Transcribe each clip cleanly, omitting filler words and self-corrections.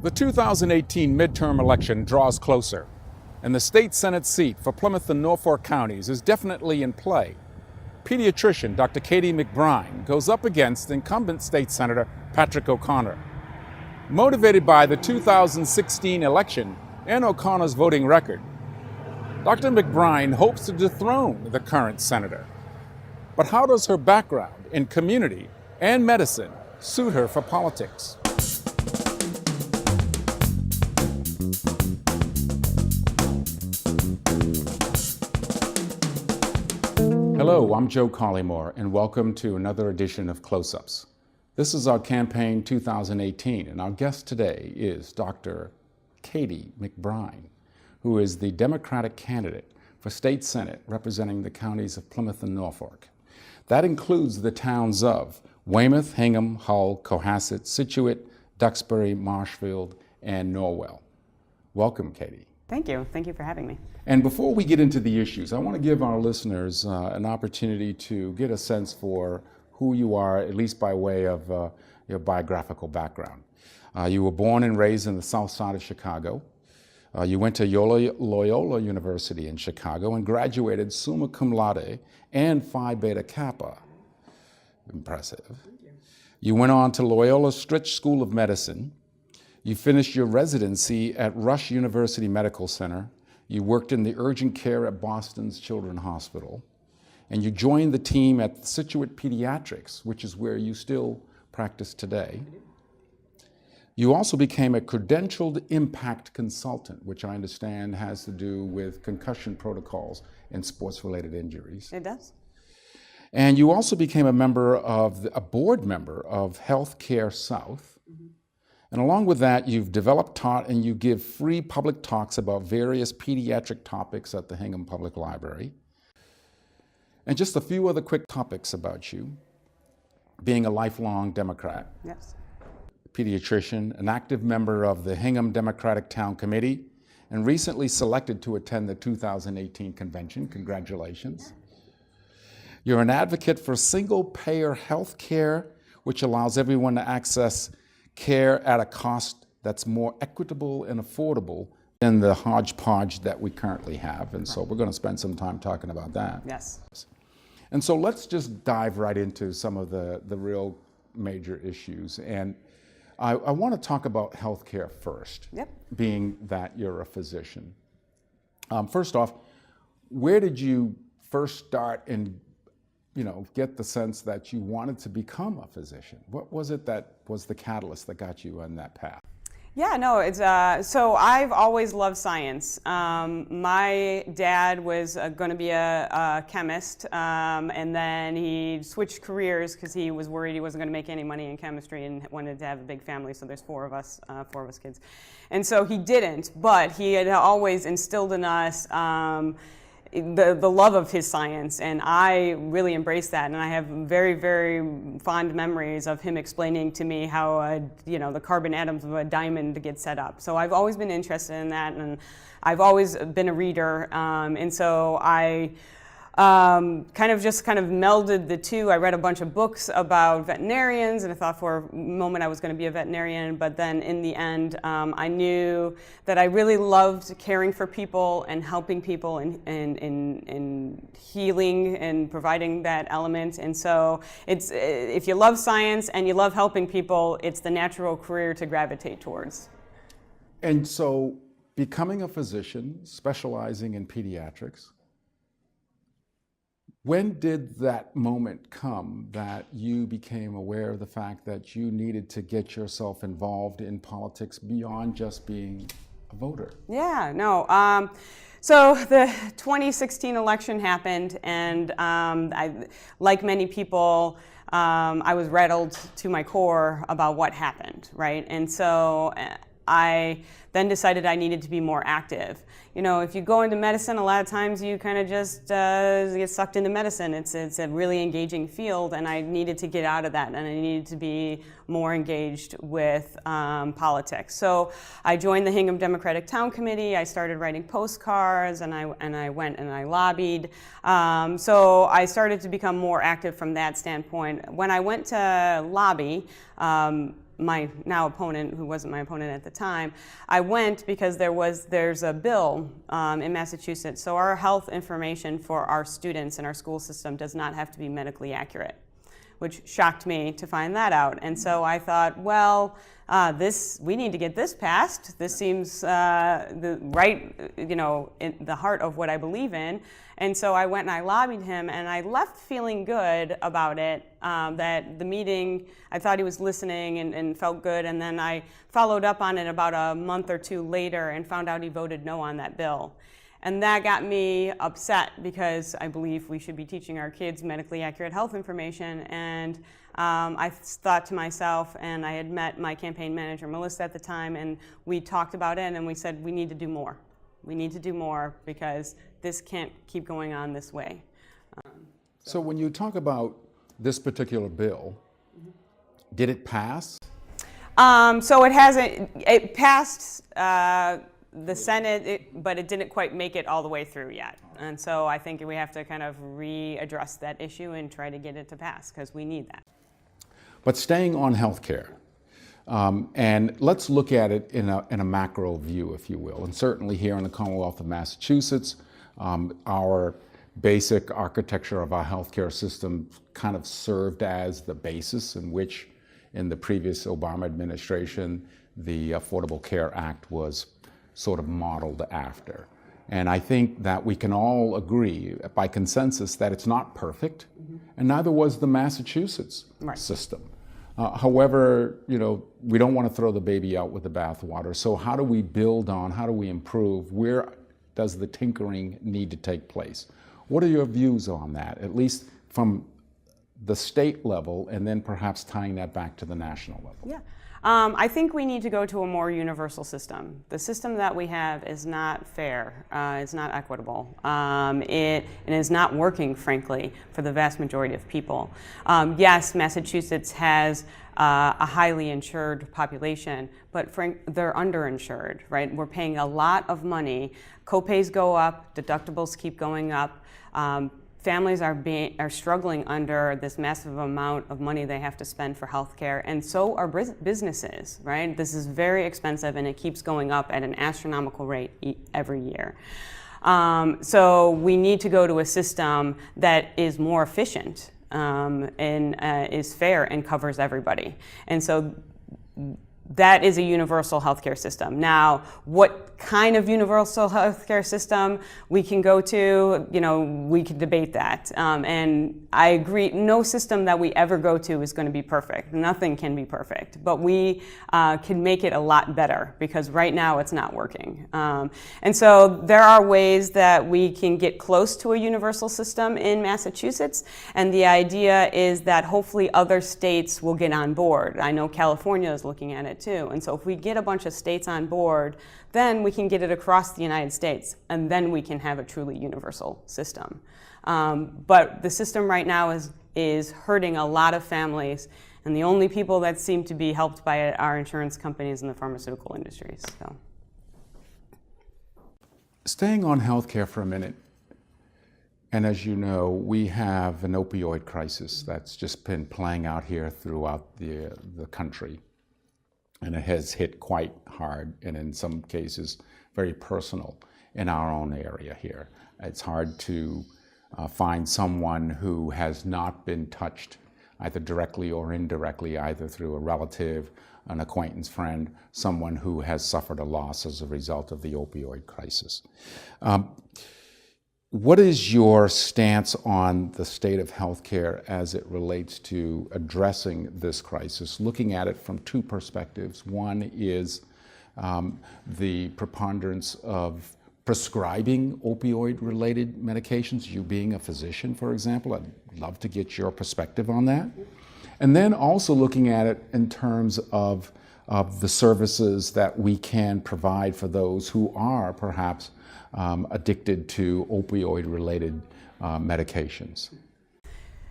The 2018 midterm election draws closer, and the state Senate seat for Plymouth and Norfolk counties is definitely in play. Pediatrician Dr. Katie McBrine goes up against incumbent state senator Patrick O'Connor. Motivated by the 2016 election and O'Connor's voting record, Dr. McBrine hopes to dethrone the current senator. But how does her background in community and medicine suit her for politics? Hello, I'm Joe Collymore, and welcome to another edition of Close-Ups. This is our campaign 2018, and our guest today is Dr. Katie McBrine, who is the Democratic candidate for state Senate representing the counties of Plymouth and Norfolk. That includes the towns of Weymouth, Hingham, Hull, Cohasset, Scituate, Duxbury, Marshfield, and Norwell. Welcome, Katie. Thank you. Thank you for having me. And before we get into the issues, I want to give our listeners an opportunity to get a sense for who you are, at least by way of your biographical background. You were born and raised in the south side of Chicago. You went to Loyola University in Chicago and graduated summa cum laude and Phi Beta Kappa. Impressive. You went on to Loyola Stritch School of Medicine. You finished your residency at Rush University Medical Center. You worked in the urgent care at Boston's Children's Hospital. And you joined the team at Scituate Pediatrics, which is where you still practice today. You also became a credentialed impact consultant, which I understand has to do with concussion protocols and sports-related injuries. It does. And you also became a board member of Healthcare South. Mm-hmm. And along with that, you've developed, taught, and you give free public talks about various pediatric topics at the Hingham Public Library. And just a few other quick topics about you. Being a lifelong Democrat. Yes. Pediatrician, an active member of the Hingham Democratic Town Committee, and recently selected to attend the 2018 convention. Congratulations. Yeah. You're an advocate for single-payer health care, which allows everyone to access care at a cost that's more equitable and affordable than the hodgepodge that we currently have. And so we're going to spend some time talking about that. Yes. And so let's just dive right into some of the real major issues. And I want to talk about healthcare first, yep. Being that you're a physician. First off, where did you first start and get the sense that you wanted to become a physician? What was it that was the catalyst that got you on that path? Yeah, no, it's so I've always loved science. My dad was going to be a chemist, and then he switched careers because he was worried he wasn't going to make any money in chemistry and wanted to have a big family. So there's four of us kids, and so he didn't. But he had always instilled in us the love of his science, and I really embraced that. And I have very, very fond memories of him explaining to me how the carbon atoms of a diamond get set up. So I've always been interested in that, and I've always been a reader, and so I kind of melded the two. I read a bunch of books about veterinarians, and I thought for a moment I was going to be a veterinarian, but then in the end, I knew that I really loved caring for people and helping people and healing and providing that element. And so if you love science and you love helping people, it's the natural career to gravitate towards. And so becoming a physician, specializing in pediatrics, when did that moment come that you became aware of the fact that you needed to get yourself involved in politics beyond just being a voter? Yeah, no. So the 2016 election happened, and like many people, I was rattled to my core about what happened, right? And so I then decided I needed to be more active. If you go into medicine, a lot of times you kind of just get sucked into medicine. It's a really engaging field, and I needed to get out of that, and I needed to be more engaged with politics. So I joined the Hingham Democratic Town Committee. I started writing postcards, and I went and I lobbied. So I started to become more active from that standpoint. When I went to lobby, my now opponent, who wasn't my opponent at the time, I went because there's a bill in Massachusetts, so our health information for our students in our school system does not have to be medically accurate, which shocked me to find that out. And so I thought, well, we need to get this passed. This seems right, in the heart of what I believe in. And so I went and I lobbied him, and I left feeling good about it, that the meeting, I thought he was listening and felt good. And then I followed up on it about a month or two later and found out he voted no on that bill. And that got me upset because I believe we should be teaching our kids medically accurate health information. And I thought to myself, and I had met my campaign manager, Melissa, at the time, and we talked about it, and we said, we need to do more. We need to do more because this can't keep going on this way. So when you talk about this particular bill, did it pass? So it passed the Senate, but it didn't quite make it all the way through yet. And so I think we have to kind of readdress that issue and try to get it to pass because we need that. But staying on healthcare, and let's look at it in a macro view, if you will. And certainly here in the Commonwealth of Massachusetts, our basic architecture of our healthcare system kind of served as the basis in which, in the previous Obama administration, the Affordable Care Act was sort of modeled after. And I think that we can all agree by consensus that it's not perfect, and neither was the Massachusetts system. However, we don't want to throw the baby out with the bathwater. So how do we build on, how do we improve? Where does the tinkering need to take place? What are your views on that, at least from the state level, and then perhaps tying that back to the national level? Yeah. I think we need to go to a more universal system. The system that we have is not fair. It's not equitable. It is not working, frankly, for the vast majority of people. Yes, Massachusetts has a highly insured population, but they're underinsured, right? We're paying a lot of money. Copays go up, deductibles keep going up. Families are struggling under this massive amount of money they have to spend for healthcare, and so are businesses, right? This is very expensive, and it keeps going up at an astronomical rate every year. So we need to go to a system that is more efficient and is fair and covers everybody. And so that is a universal healthcare system. Now, what kind of universal healthcare system we can go to, we can debate that. And I agree, no system that we ever go to is going to be perfect. Nothing can be perfect, but we can make it a lot better because right now it's not working. And so there are ways that we can get close to a universal system in Massachusetts, and the idea is that hopefully other states will get on board. I know California is looking at it too, and so if we get a bunch of states on board, then we can get it across the United States, and then we can have a truly universal system. But the system right now is hurting a lot of families, and the only people that seem to be helped by it are insurance companies and the pharmaceutical industries. So. Staying on healthcare for a minute, and as you know, we have an opioid crisis that's just been playing out here throughout the country. And it has hit quite hard, and in some cases, very personal in our own area here. It's hard to find someone who has not been touched, either directly or indirectly, either through a relative, an acquaintance, friend, someone who has suffered a loss as a result of the opioid crisis. What is your stance on the state of healthcare as it relates to addressing this crisis, looking at it from two perspectives? One is the preponderance of prescribing opioid-related medications, you being a physician, for example. I'd love to get your perspective on that. And then also looking at it in terms of the services that we can provide for those who are perhaps addicted to opioid-related medications.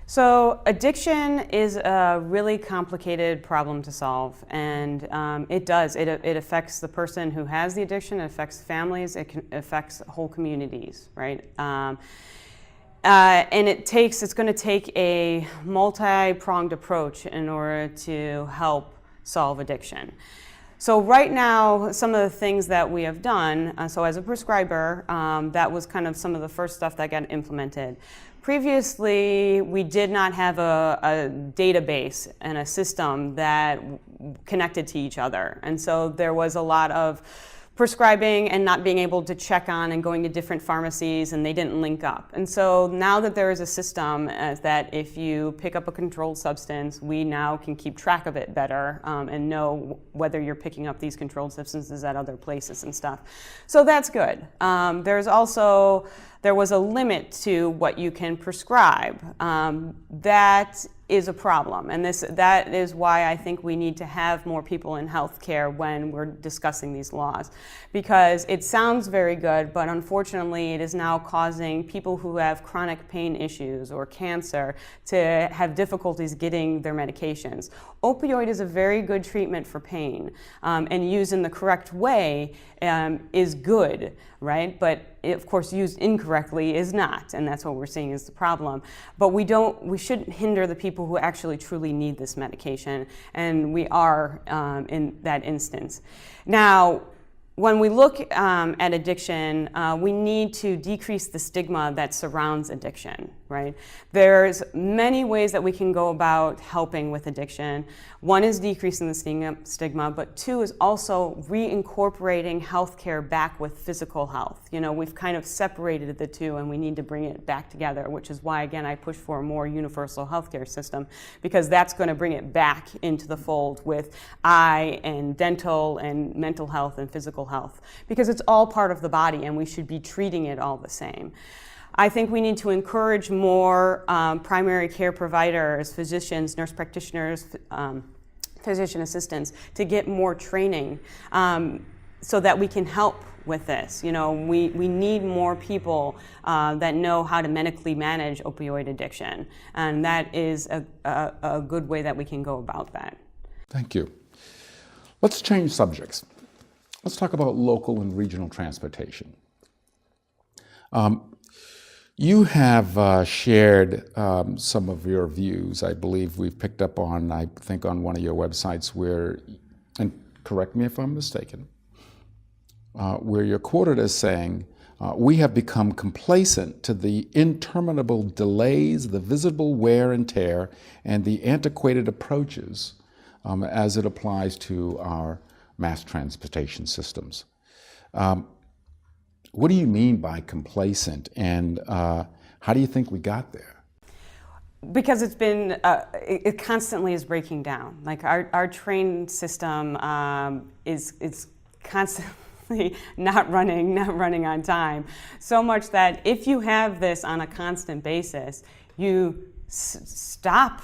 So addiction is a really complicated problem to solve, and it affects the person who has the addiction, it affects families, it affects whole communities, right? And it's going to take a multi-pronged approach in order to help solve addiction. So right now, some of the things that we have done, so as a prescriber, that was kind of some of the first stuff that got implemented. Previously, we did not have a database and a system that connected to each other. And so there was a lot of prescribing and not being able to check on and going to different pharmacies, and they didn't link up. And so now that there is a system that if you pick up a controlled substance, we now can keep track of it better and know whether you're picking up these controlled substances at other places and stuff. So that's good. There was a limit to what you can prescribe. That is a problem, and that is why I think we need to have more people in healthcare when we're discussing these laws, because it sounds very good, but unfortunately it is now causing people who have chronic pain issues or cancer to have difficulties getting their medications. Opioid is a very good treatment for pain, and used in the correct way is good, right? But of course, used incorrectly is not, and that's what we're seeing is the problem. But we shouldn't hinder the people who actually truly need this medication, and we are in that instance. Now, when we look at addiction, we need to decrease the stigma that surrounds addiction, right? There's many ways that we can go about helping with addiction. One is decreasing the stigma, but two is also reincorporating healthcare back with physical health. You know, we've kind of separated the two, and we need to bring it back together, which is why, again, I push for a more universal healthcare system, because that's going to bring it back into the fold with eye and dental and mental health and physical health, because it's all part of the body and we should be treating it all the same. I think we need to encourage more primary care providers, physicians, nurse practitioners, physician assistants to get more training so that we can help with this. You know, we need more people that know how to medically manage opioid addiction, and that is a good way that we can go about that. Thank you. Let's change subjects. Let's talk about local and regional transportation. You have shared some of your views. I believe we've picked up on, I think on one of your websites where, and correct me if I'm mistaken, where you're quoted as saying, we have become complacent to the interminable delays, the visible wear and tear, and the antiquated approaches as it applies to our mass transportation systems. What do you mean by complacent, and how do you think we got there? Because it's been, it constantly is breaking down. Like our train system is constantly not running on time. So much that if you have this on a constant basis, you stop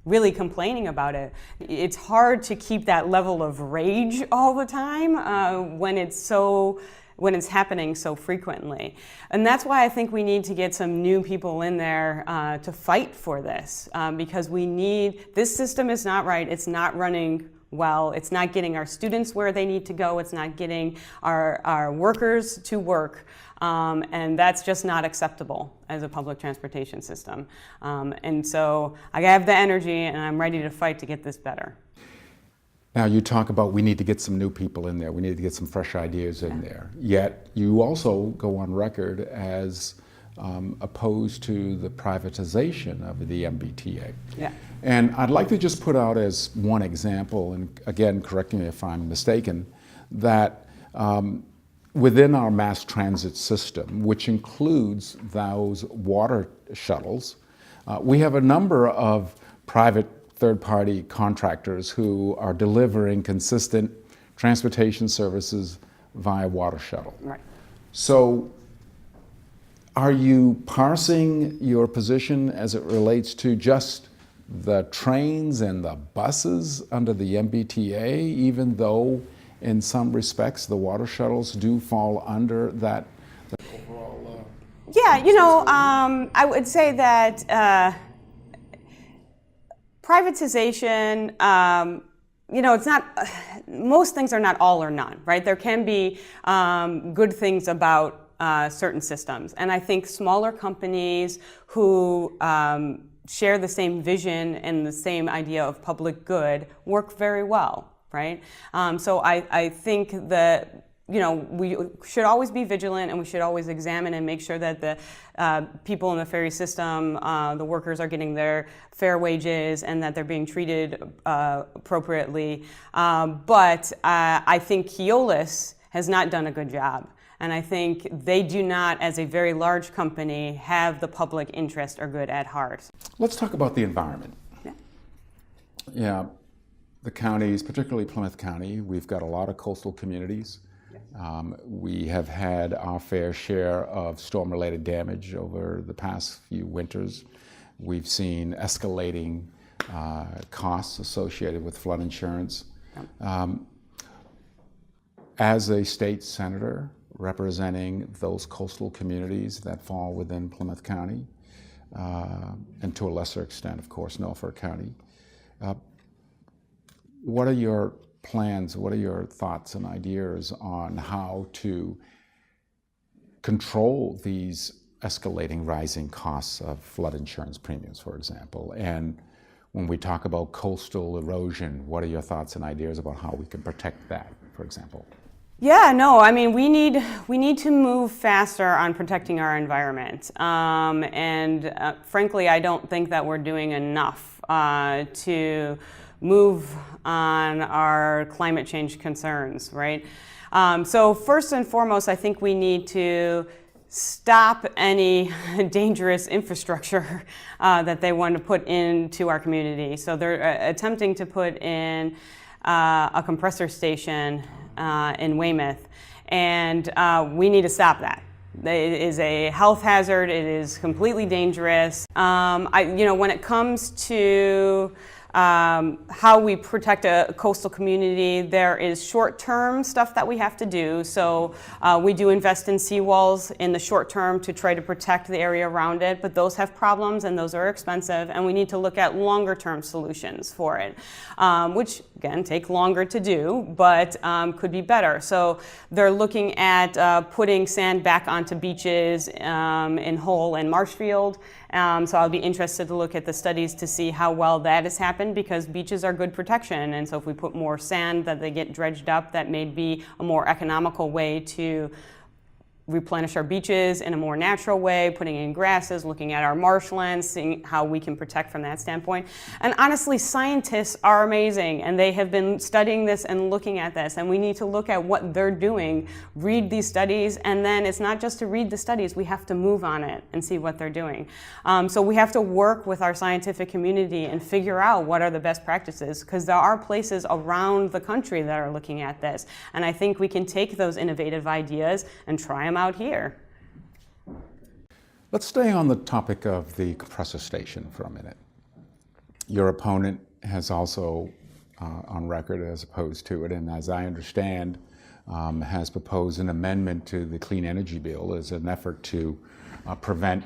really complaining about it. It's hard to keep that level of rage all the time when it's happening so frequently. And that's why I think we need to get some new people in there to fight for this, because this system is not right, it's not running well, it's not getting our students where they need to go, it's not getting our workers to work, and that's just not acceptable as a public transportation system. And so I have the energy and I'm ready to fight to get this better. Now you talk about we need to get some new people in there, we need to get some fresh ideas in there, yet you also go on record as opposed to the privatization of the MBTA. Yeah. And I'd like to just put out as one example, and again, correct me if I'm mistaken, that within our mass transit system, which includes those water shuttles, we have a number of private third-party contractors who are delivering consistent transportation services via water shuttle. Right. So are you parsing your position as it relates to just the trains and the buses under the MBTA, even though in some respects the water shuttles do fall under that overall? Yeah, I would say that privatization, it's not, most things are not all or none, right? There can be good things about certain systems. And I think smaller companies who share the same vision and the same idea of public good work very well, right? So I think that we should always be vigilant, and we should always examine and make sure that the people in the ferry system, the workers, are getting their fair wages and that they're being treated appropriately. But I think Keolis has not done a good job. And I think they do not, as a very large company, have the public interest or good at heart. Let's talk about the environment. Yeah, the counties, particularly Plymouth County, we've got a lot of coastal communities. We have had our fair share of storm-related damage over the past few winters. We've seen escalating costs associated with flood insurance. As a state senator representing those coastal communities that fall within Plymouth County, and to a lesser extent, of course, Norfolk County, what are your plans, what are your thoughts and ideas on how to control these escalating, rising costs of flood insurance premiums, for example? And when we talk about coastal erosion, what are your thoughts and ideas about how we can protect that, for example? Yeah, no, I mean, we need to move faster on protecting our environment. Frankly, I don't think that we're doing enough to move on our climate change concerns, right? So first and foremost, I think we need to stop any dangerous infrastructure that they want to put into our community. So they're attempting to put in a compressor station in Weymouth, and we need to stop that. It is a health hazard. It is completely dangerous. When it comes to how we protect a coastal community, there is short-term stuff that we have to do. So we do invest in seawalls in the short term to try to protect the area around it, but those have problems and those are expensive, and we need to look at longer-term solutions for it, which again take longer to do, but could be better. So they're looking at putting sand back onto beaches in Hull and Marshfield. So I'll be interested to look at the studies to see how well that has happened, because beaches are good protection. And so if we put more sand that they get dredged up, that may be a more economical way to replenish our beaches in a more natural way, putting in grasses, looking at our marshlands, seeing how we can protect from that standpoint. And honestly, scientists are amazing, and they have been studying this and looking at this, and we need to look at what they're doing, read these studies, and then it's not just to read the studies, we have to move on it and see what they're doing. So we have to work with our scientific community and figure out what are the best practices, because there are places around the country that are looking at this, and I think we can take those innovative ideas and try them out here. Let's stay on the topic of the compressor station for a minute. Your opponent has also on record as opposed to it, and as I understand, has proposed an amendment to the Clean Energy Bill as an effort to prevent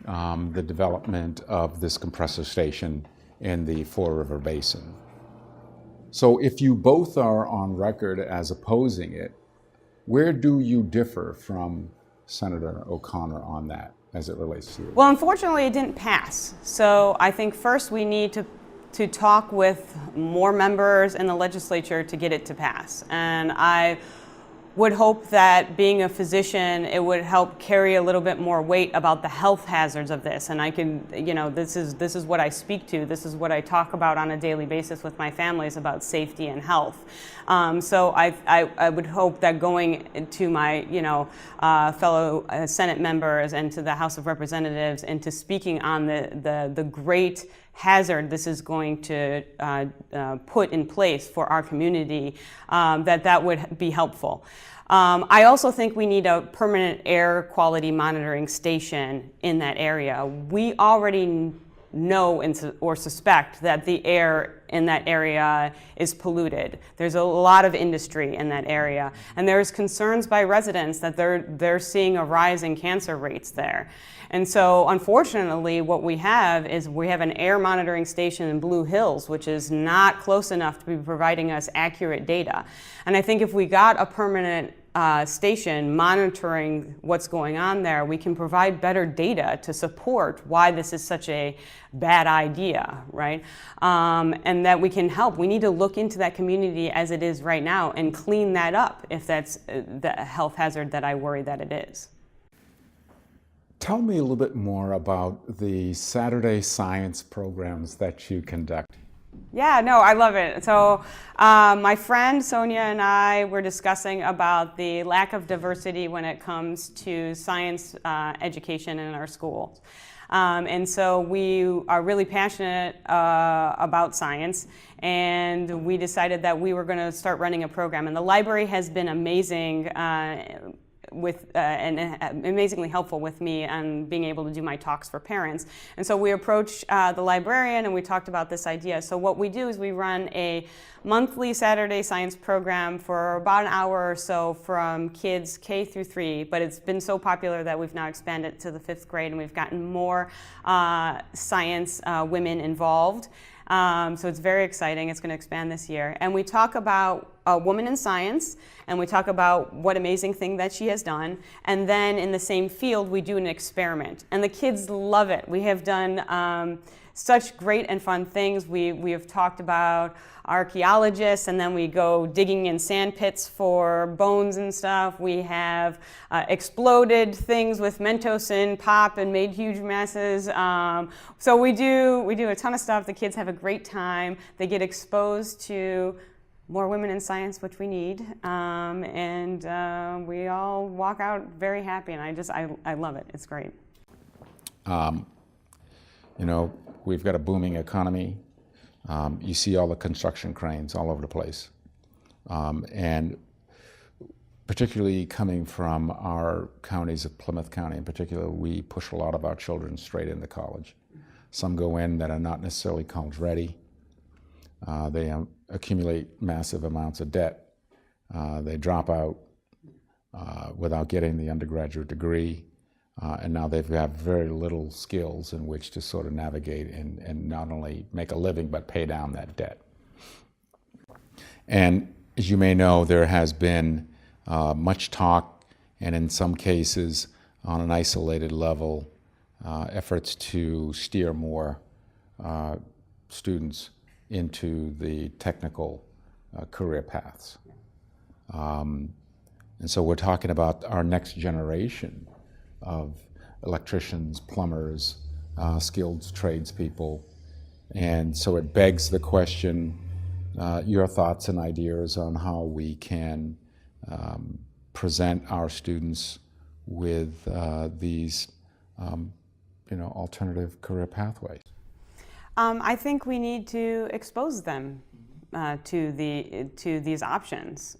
the development of this compressor station in the Fall River Basin. So if you both are on record as opposing it, where do you differ from Senator O'Connor on that as it relates to you? Well, unfortunately, it didn't pass. So I think first we need to talk with more members in the legislature to get it to pass. And I would hope that being a physician, it would help carry a little bit more weight about the health hazards of this. And I can, this is what I speak to. This is what I talk about on a daily basis with my families about safety and health. So I would hope that going to my, fellow Senate members and to the House of Representatives and to speaking on the great hazard this is going to put in place for our community, that would be helpful. I also think we need a permanent air quality monitoring station in that area. We already know or suspect that the air in that area is polluted. There's a lot of industry in that area, and there's concerns by residents that they're seeing a rise in cancer rates there. And so unfortunately what we have is we have an air monitoring station in Blue Hills, which is not close enough to be providing us accurate data. And I think if we got a permanent station monitoring what's going on there, we can provide better data to support why this is such a bad idea, right? And that we can help. We need to look into that community as it is right now and clean that up if that's the health hazard that I worry that it is. Tell me a little bit more about the Saturday science programs that you conduct. Yeah, no, I love it. So my friend Sonia and I were discussing about the lack of diversity when it comes to science education in our schools. And so we are really passionate about science, and we decided that we were going to start running a program. And the library has been amazing and amazingly helpful with me on being able to do my talks for parents. And so we approached the librarian and we talked about this idea. So what we do is we run a monthly Saturday science program for about an hour or so from kids K through 3, but it's been so popular that we've now expanded to the 5th grade, and we've gotten more science women involved. So it's very exciting. It's going to expand this year. And we talk about a woman in science, and we talk about what amazing thing that she has done. And then in the same field, we do an experiment. And the kids love it. We have done such great and fun things. We have talked about archaeologists, and then we go digging in sand pits for bones and stuff. We have exploded things with Mentos and pop and made huge messes. So we do a ton of stuff. The kids have a great time. They get exposed to more women in science, which we need, and we all walk out very happy, and I love it. It's great. You know, we've got a booming economy. You see all the construction cranes all over the place. And particularly coming from our counties of Plymouth County in particular, we push a lot of our children straight into college. Some go in that are not necessarily college ready. They accumulate massive amounts of debt. They drop out without getting the undergraduate degree. And now they've got very little skills in which to sort of navigate and not only make a living, but pay down that debt. And as you may know, there has been much talk, and in some cases, on an isolated level, efforts to steer more students into the technical career paths. And so we're talking about our next generation of electricians, plumbers, skilled tradespeople. And so it begs the question, your thoughts and ideas on how we can present our students with these alternative career pathways. I think we need to expose them to these options,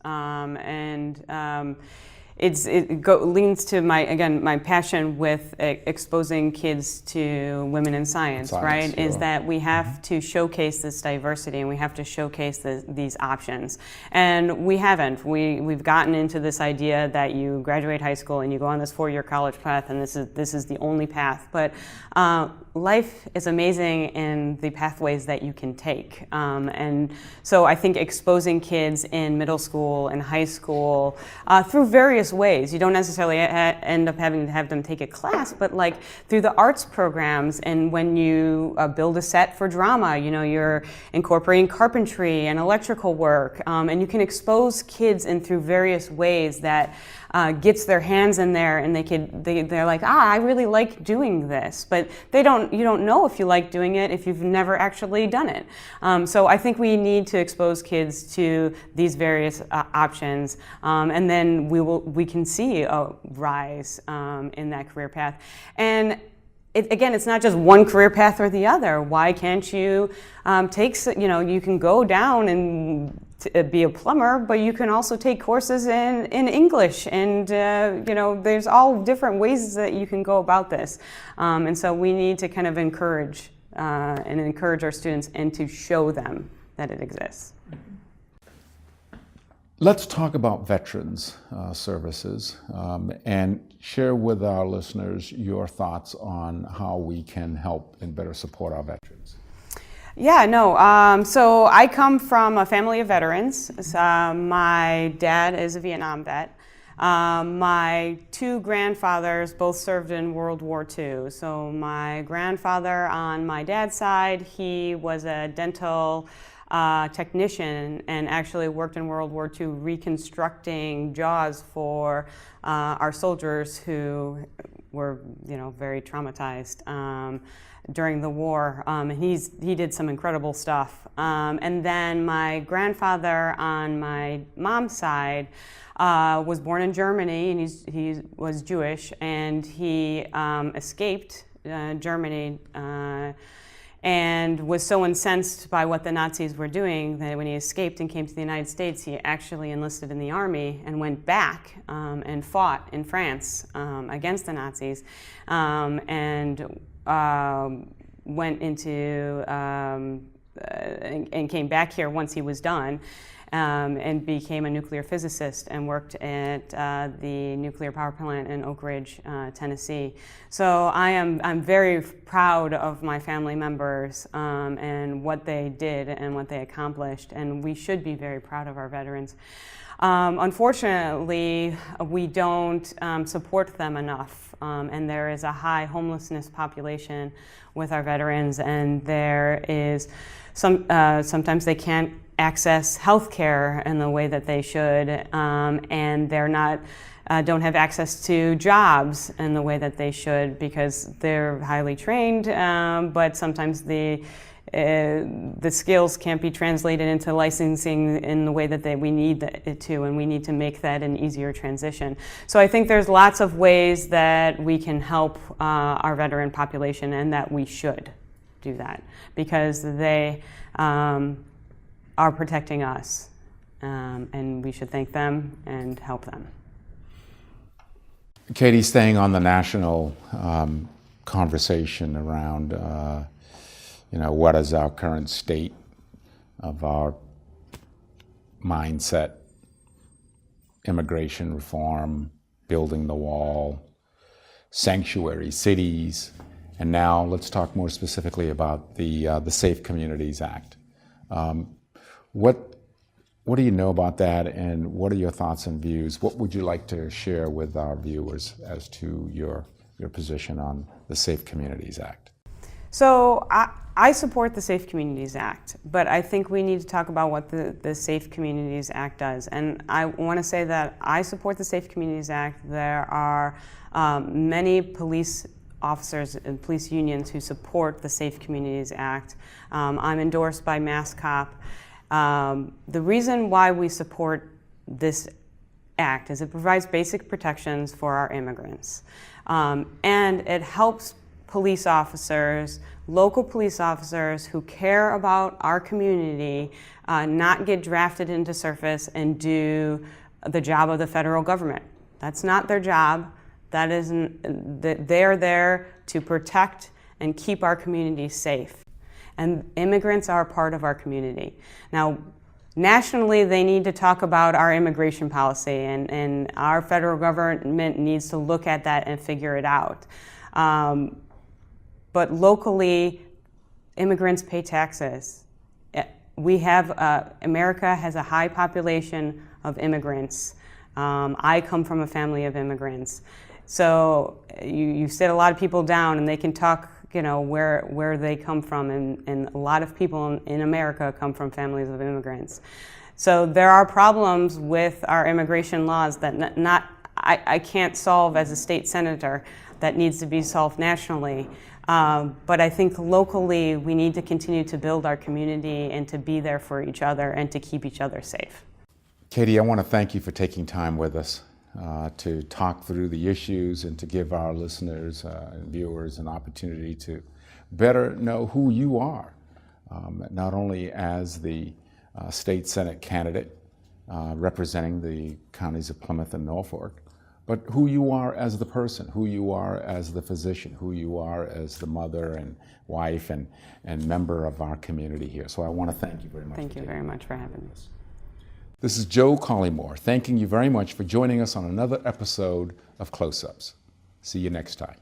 it leans to my passion with exposing kids to women in science, right? Sure. Is that we have to showcase this diversity, and we have to showcase these options. And we haven't. We've gotten into this idea that you graduate high school and you go on this 4-year college path, and this is the only path. But life is amazing in the pathways that you can take. And so I think exposing kids in middle school and high school through various ways. You don't necessarily end up having to have them take a class, but like through the arts programs, and when you build a set for drama, you're incorporating carpentry and electrical work, and you can expose kids in through various ways that gets their hands in there, and they're like, I really like doing this, but you don't know if you like doing it if you've never actually done it. So I think we need to expose kids to these various options, and then we can see a rise in that career path. And again, it's not just one career path or the other. Why can't you you can go down and be a plumber, but you can also take courses in English, and there's all different ways that you can go about this. And so we need to kind of encourage our students and to show them that it exists. Let's talk about veterans services and share with our listeners your thoughts on how we can help and better support our veterans. Yeah, no. So I come from a family of veterans. My dad is a Vietnam vet. My two grandfathers both served in World War II. So my grandfather on my dad's side, he was a dental technician and actually worked in World War II reconstructing jaws for our soldiers who were, very traumatized during the war. He did some incredible stuff. And then my grandfather on my mom's side was born in Germany, and he was Jewish, and he escaped Germany and was so incensed by what the Nazis were doing that when he escaped and came to the United States, he actually enlisted in the army and went back and fought in France against the Nazis, and went into and came back here once he was done. And became a nuclear physicist and worked at the nuclear power plant in Oak Ridge, Tennessee. So I'm very proud of my family members and what they did and what they accomplished, and we should be very proud of our veterans. Unfortunately, we don't support them enough, and there is a high homelessness population with our veterans, and there is sometimes they can't access health care in the way that they should, and they're not don't have access to jobs in the way that they should because they're highly trained, but sometimes the skills can't be translated into licensing in the way that we need it to, and we need to make that an easier transition. So I think there's lots of ways that we can help our veteran population, and that we should do that because they are protecting us, and we should thank them and help them. Katie, staying on the national conversation around what is our current state of our mindset, immigration reform, building the wall, sanctuary cities, and now let's talk more specifically about the Safe Communities Act. What do you know about that, and what are your thoughts and views? What would you like to share with our viewers as to your position on the Safe Communities Act? So I support the Safe Communities Act, but I think we need to talk about what the Safe Communities Act does. And I want to say that I support the Safe Communities Act. There are many police officers and police unions who support the Safe Communities Act. I'm endorsed by MassCop. The reason why we support this act is it provides basic protections for our immigrants. And it helps police officers, local police officers who care about our community, not get drafted into service and do the job of the federal government. That's not their job. That isn't. They're there to protect and keep our community safe. And immigrants are a part of our community. Now, nationally, they need to talk about our immigration policy, and our federal government needs to look at that and figure it out. But locally, immigrants pay taxes. America has a high population of immigrants. I come from a family of immigrants. So you sit a lot of people down and they can talk, where they come from, and a lot of people in America come from families of immigrants. So there are problems with our immigration laws that I can't solve as a state senator, that needs to be solved nationally. But I think locally we need to continue to build our community and to be there for each other and to keep each other safe. Katie, I want to thank you for taking time with us to talk through the issues and to give our listeners and viewers an opportunity to better know who you are, not only as the state Senate candidate representing the counties of Plymouth and Norfolk, but who you are as the person, who you are as the physician, who you are as the mother and wife and member of our community here. So I want to thank you very much. Thank you very much for having me. This is Joe Collymore, thanking you very much for joining us on another episode of Close-Ups. See you next time.